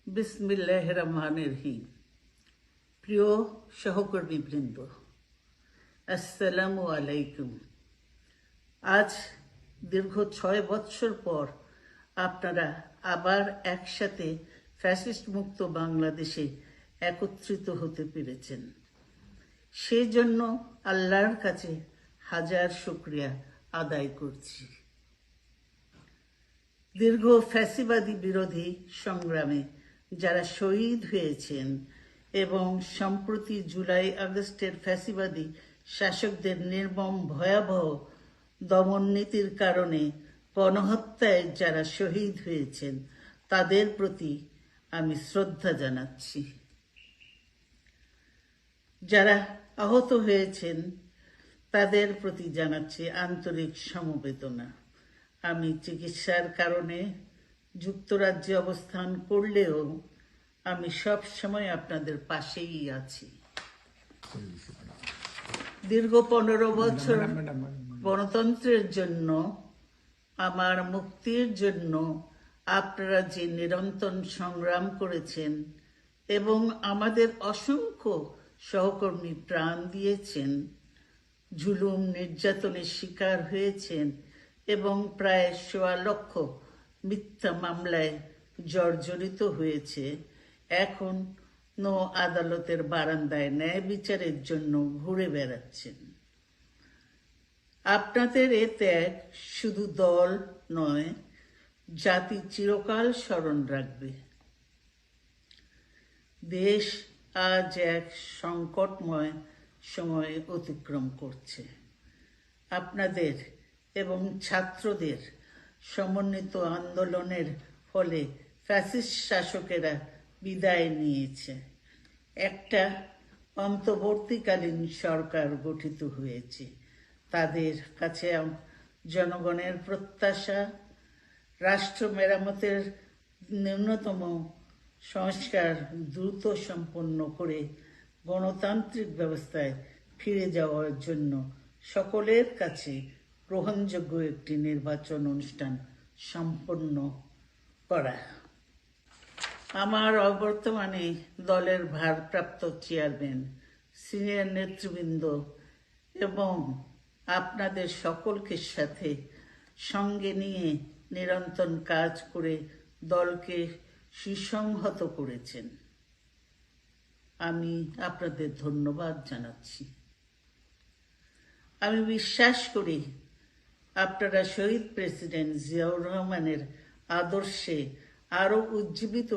বিসমিল্লাহির রহমানির রহিম। প্রিয় সহকর্মীবৃন্দ, আসসালামু আলাইকুম। আজ দীর্ঘ 6 বৎসর পর আপনারা আবার একসাথে ফ্যাসিস্ট মুক্ত বাংলাদেশে একত্রিত হতে পেরেছেন। সেজন্য আল্লাহর কাছে হাজার শুকরিয়া আদায় করছি। দীর্ঘ ফ্যাসিবাদী বিরোধী সংগ্রামে যারা শহীদ হয়েছেন এবং সম্প্রতি জুলাই আগস্টের ফ্যাসিবাদী শাসকদের নির্মম ভয়াবহ দমন নীতির কারণে গণহত্যায় যারা শহীদ হয়েছেন তাদের প্রতি আমি শ্রদ্ধা জানাচ্ছি। যারা আহত হয়েছেন তাদের প্রতি জানাচ্ছি আন্তরিক সমবেদনা। আমি চিকিৎসার কারণে যুক্তরাজ্যে অবস্থান করলেও আমি সব সময় আপনাদের পাশেই আছি। দীর্ঘ 15 বছর গণতন্ত্রের জন্য, আমার মুক্তির জন্য আপনারা যে নিরন্তর সংগ্রাম করেছেন এবং আমাদের অসংখ্য সহকর্মী প্রাণ দিয়েছেন, জুলুম নির্যাতনের শিকার হয়েছেন এবং প্রায় 1.25 লক্ষ মিথ্যা মামলায় জর্জরিত হয়েছে, এখন আদালতের বারান্দায় ন্যায় বিচারের জন্য ঘুরে বেড়াচ্ছেন। আপনাদের এ ত্যাগ শুধু দল নয়, জাতি চিরকাল স্মরণ রাখবে। দেশ আজ এক সংকটময় সময় অতিক্রম করছে। আপনাদের এবং ছাত্রদের সমন্বিত আন্দোলনের ফলে ফ্যাসিস্ট শাসকেরা বিদায় নিয়েছে। একটা অন্তর্বর্তীকালীন সরকার গঠিত হয়েছে। তাদের কাছে জনগণের প্রত্যাশা, রাষ্ট্র মেরামতের ন্যূনতম সংস্কার দ্রুত সম্পন্ন করে গণতান্ত্রিক ব্যবস্থায় ফিরে যাওয়ার জন্য সকলের কাছে গ্রহণযোগ্য একটি নির্বাচন অনুষ্ঠান সম্পন্ন করা। আমার বর্তমানে দলের ভারপ্রাপ্ত চেয়ারম্যান, সিনিয়র নেতৃবৃন্দ এবং আপনাদের সকলকে সাথে সঙ্গে নিয়ে নিরন্তর কাজ করে দলকে সুসংহত করেছেন। আমি আপনাদের ধন্যবাদ জানাচ্ছি। আমি বিশ্বাস করি আপনারা শহীদ প্রেসিডেন্ট জিয়াউর রহমানের আদর্শে আরো উজ্জীবিত